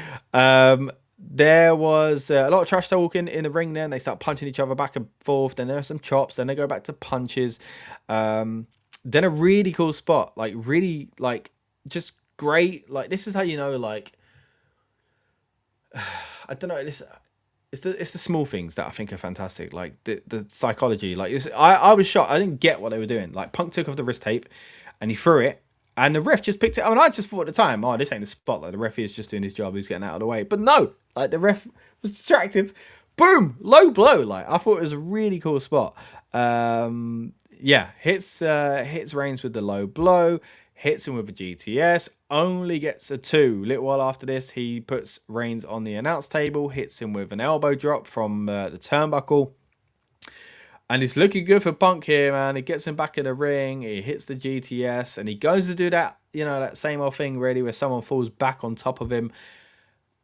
Speaker 1: There was a lot of trash talking in the ring there, and they start punching each other back and forth. Then there are some chops. Then they go back to punches. Then a really cool spot, like really, like just great. Like this is how you know, like I don't know. It's the small things that I think are fantastic. Like the psychology. Like I was shocked. I didn't get what they were doing. Like Punk took off the wrist tape, and he threw it. And the ref just picked it up. And I just thought at the time, oh, this ain't the spot. Like, the ref is just doing his job. He's getting out of the way. But no, like, the ref was distracted. Boom! Low blow. Like, I thought it was a really cool spot. Yeah, hits Reigns with the low blow. Hits him with a GTS. Only gets a 2. A little while after this, he puts Reigns on the announce table. Hits him with an elbow drop from the turnbuckle. And it's looking good for Punk here, man. He gets him back in the ring. He hits the GTS. And he goes to do that, you know, that same old thing, really, where someone falls back on top of him.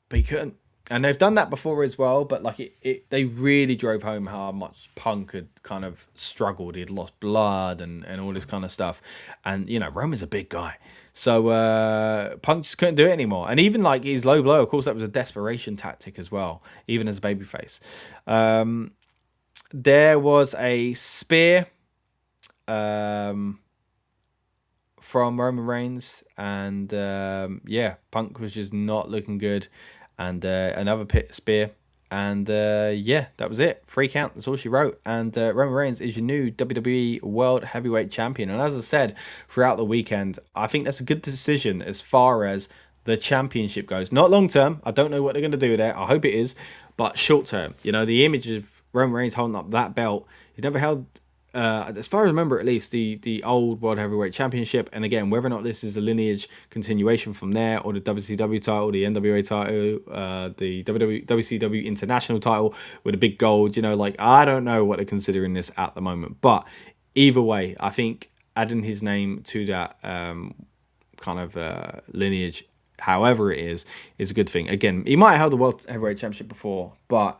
Speaker 1: But he couldn't. And they've done that before as well. But, like, they really drove home how much Punk had kind of struggled. He'd lost blood and all this kind of stuff. And, you know, Roman's a big guy. So Punk just couldn't do it anymore. And even, like, his low blow, of course, that was a desperation tactic as well, even as a babyface. There was a spear from Roman Reigns, and yeah, Punk was just not looking good, and another spear, and yeah, that was it. 3 count. That's all she wrote. And Roman Reigns is your new WWE World Heavyweight Champion. And as I said throughout the weekend, I think that's a good decision as far as the championship goes. Not long term. I don't know what they're going to do there. I hope it is, but short term. You know, the image of Roman Reigns holding up that belt. He's never held, as far as I remember at least, the old World Heavyweight Championship. And again, whether or not this is a lineage continuation from there, or the WCW title, the NWA title, the WCW International title with a big gold, you know, like, I don't know what they're considering this at the moment. But either way, I think adding his name to that kind of lineage, however it is a good thing. Again, he might have held the World Heavyweight Championship before, but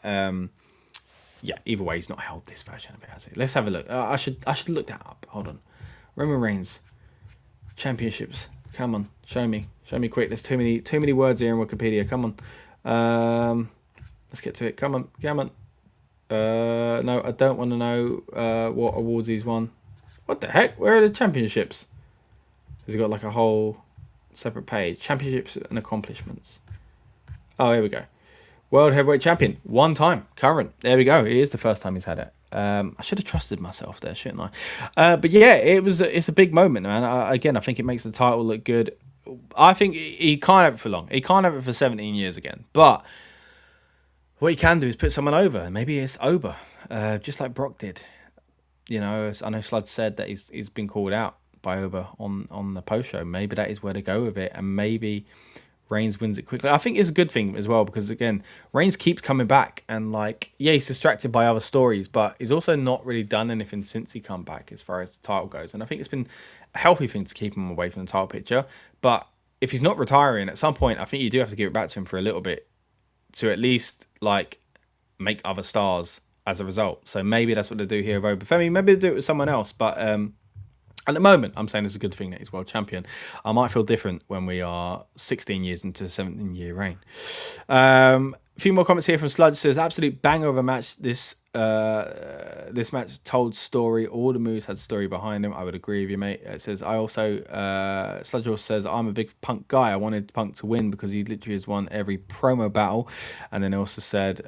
Speaker 1: yeah, either way, he's not held this version of it, has he? Let's have a look. I should look that up. Hold on. Roman Reigns championships. Come on, show me quick. There's too many words here in Wikipedia. Come on. Let's get to it. Come on. No, I don't want to know what awards he's won. What the heck? Where are the championships? Has he got like a whole separate page? Championships and accomplishments. Oh, here we go. World Heavyweight Champion, 1 time, current. There we go. It is the first time he's had it. I should have trusted myself there, shouldn't I? But yeah, it's a big moment, man. Again, I think it makes the title look good. I think he can't have it for long. He can't have it for 17 years again. But what he can do is put someone over. Maybe it's Oba, just like Brock did. You know, I know Sludge said that he's been called out by Oba on the post show. Maybe that is where to go with it, and maybe Reigns wins it quickly. I think it's a good thing as well, because again, Reigns keeps coming back, and like, yeah, he's distracted by other stories, but he's also not really done anything since he come back as far as the title goes. And I think it's been a healthy thing to keep him away from the title picture. But if he's not retiring at some point, I think you do have to give it back to him for a little bit to at least like make other stars as a result. So maybe that's what they do here with Oba Femi. Maybe they do it with someone else, but at the moment, I'm saying it's a good thing that he's world champion. I might feel different when we are 16 years into a 17-year reign. A few more comments here from Sludge. Says, absolute banger of a match. This match told story. All the moves had story behind them. I would agree with you, mate. It says, Sludge also says, I'm a big Punk guy. I wanted Punk to win because he literally has won every promo battle. And then also said,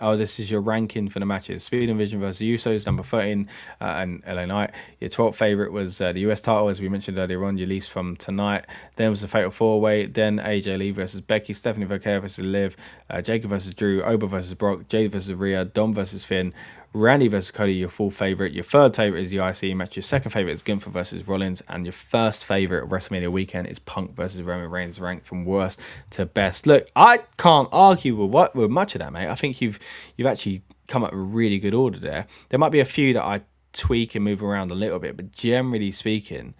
Speaker 1: oh, this is your ranking for the matches. Speed and Vision versus Usos, number 13, and LA Knight. Your 12th favourite was the US title, as we mentioned earlier on, your least from tonight. Then was the Fatal 4-Way. Then AJ Lee versus Becky, Stephanie Vaquer versus Liv, Jacob versus Drew, Oba versus Brock, Jade versus Rhea, Dom versus Finn, Randy versus Cody, your 4th favourite. Your 3rd favourite is the IC match. Your 2nd favourite is Gunther versus Rollins. And your 1st favourite of WrestleMania weekend is Punk versus Roman Reigns, ranked from worst to best. Look, I can't argue with much of that, mate. I think you've actually come up with a really good order there. There might be a few that I tweak and move around a little bit, but generally speaking,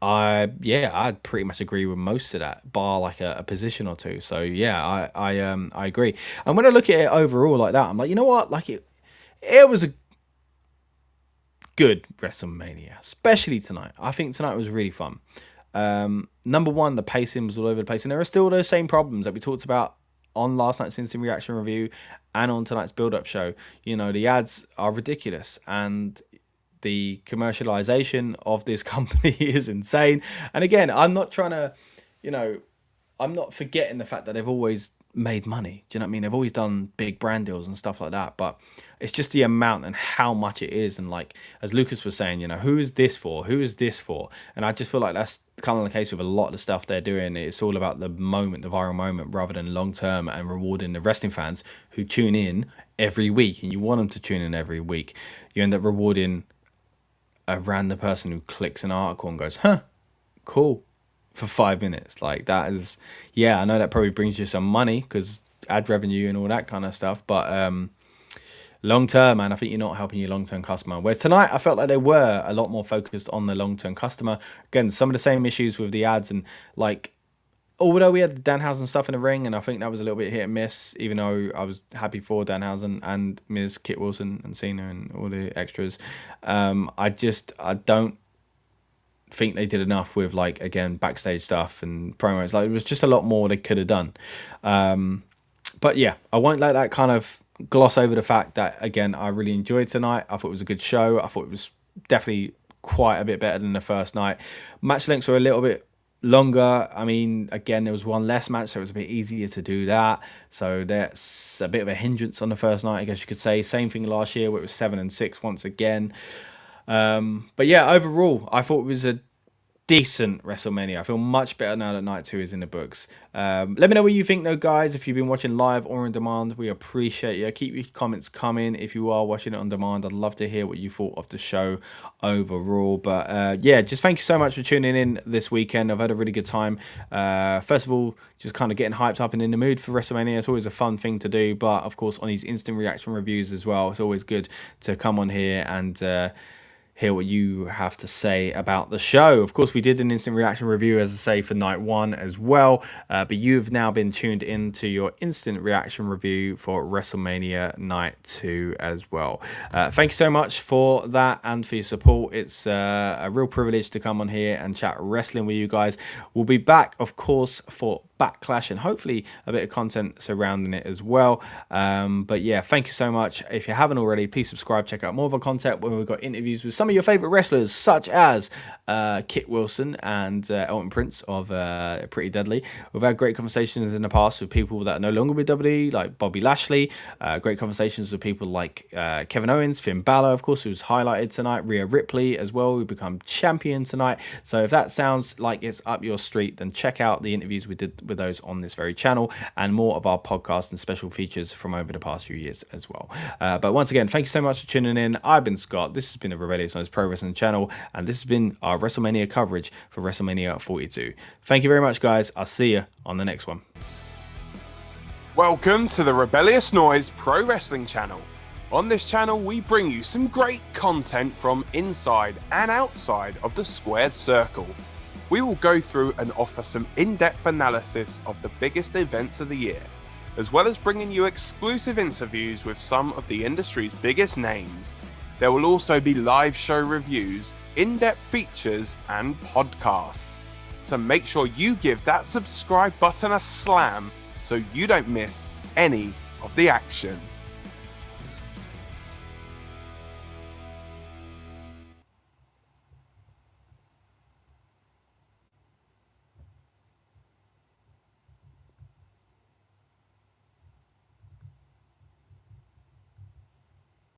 Speaker 1: I'd pretty much agree with most of that, bar like a position or two. So yeah, I agree. And when I look at it overall like that, I'm like, you know what? Like it was a good WrestleMania, especially tonight. I think tonight was really fun. Number one, the pacing was all over the place, and there are still those same problems that we talked about on last night's instant reaction review and on tonight's build-up show. You know, the ads are ridiculous, and the commercialization of this company is insane. And again, I'm not trying to, you know, I'm not forgetting the fact that they've always made money. Do you know what I mean? They've always done big brand deals and stuff like that, but it's just the amount and how much it is. And like, as Lucas was saying, you know, who is this for? Who is this for? And I just feel like that's kind of the case with a lot of the stuff they're doing. It's all about the moment, the viral moment, rather than long term and rewarding the wrestling fans who tune in every week. And you want them to tune in every week. You end up rewarding a random person who clicks an article and goes, huh, cool, for 5 minutes. Like, that is, yeah, I know that probably brings you some money because ad revenue and all that kind of stuff, but long term, and I think you're not helping your long term customer. Whereas tonight, I felt like they were a lot more focused on the long term customer. Again, some of the same issues with the ads, and like, although we had the Danhausen stuff in the ring, and I think that was a little bit hit and miss, even though I was happy for Danhausen and Miz, Kit Wilson, and Cena, and all the extras. I don't think they did enough with, like, again, backstage stuff and promos. Like, it was just a lot more they could have done. But yeah, I won't let that kind of gloss over the fact that, again, I really enjoyed tonight. I thought it was a good show. I thought it was definitely quite a bit better than the first night. Match lengths were a little bit longer. I mean, again, there was one less match, so it was a bit easier to do that. So that's a bit of a hindrance on the first night, I guess you could say. Same thing last year where it was 7 and 6 once again. But yeah, overall, I thought it was a decent WrestleMania. I feel much better now that night 2 is in the books. Let me know what you think though, guys. If you've been watching live or on demand, we appreciate you. Keep your comments coming. If you are watching it on demand, I'd love to hear what you thought of the show overall. But yeah, just thank you so much for tuning in this weekend. I've had a really good time. First of all, just kind of getting hyped up and in the mood for WrestleMania. It's always a fun thing to do, but of course on these instant reaction reviews as well, it's always good to come on here and hear what you have to say about the show. Of course, we did an instant reaction review, as I say, for night 1 as well, but you've now been tuned into your instant reaction review for WrestleMania night 2 as well. Thank you so much for that and for your support. It's a real privilege to come on here and chat wrestling with you guys. We'll be back, of course, for Backlash and hopefully a bit of content surrounding it as well. But yeah, thank you so much. If you haven't already, please subscribe, check out more of our content where we've got interviews with some of your favorite wrestlers, such as Kit Wilson and Elton Prince of Pretty Deadly. We've had great conversations in the past with people that are no longer with WWE, like Bobby Lashley. Great conversations with people like Kevin Owens, Finn Balor, of course, who's highlighted tonight, Rhea Ripley as well, who become champion tonight. So if that sounds like it's up your street, then check out the interviews we did with those on this very channel and more of our podcast and special features from over the past few years as well. But once again, thank you so much for tuning in. I've been Scott. This has been the Rebellious Noise Pro Wrestling channel, and this has been our WrestleMania coverage for WrestleMania 42. Thank you very much, guys. I'll see you on the next one.
Speaker 2: Welcome to the Rebellious Noise Pro Wrestling channel. On this channel, we bring you some great content from inside and outside of the squared circle. We will go through and offer some in-depth analysis of the biggest events of the year, as well as bringing you exclusive interviews with some of the industry's biggest names. There will also be live show reviews, in-depth features, and podcasts. So make sure you give that subscribe button a slam so you don't miss any of the action.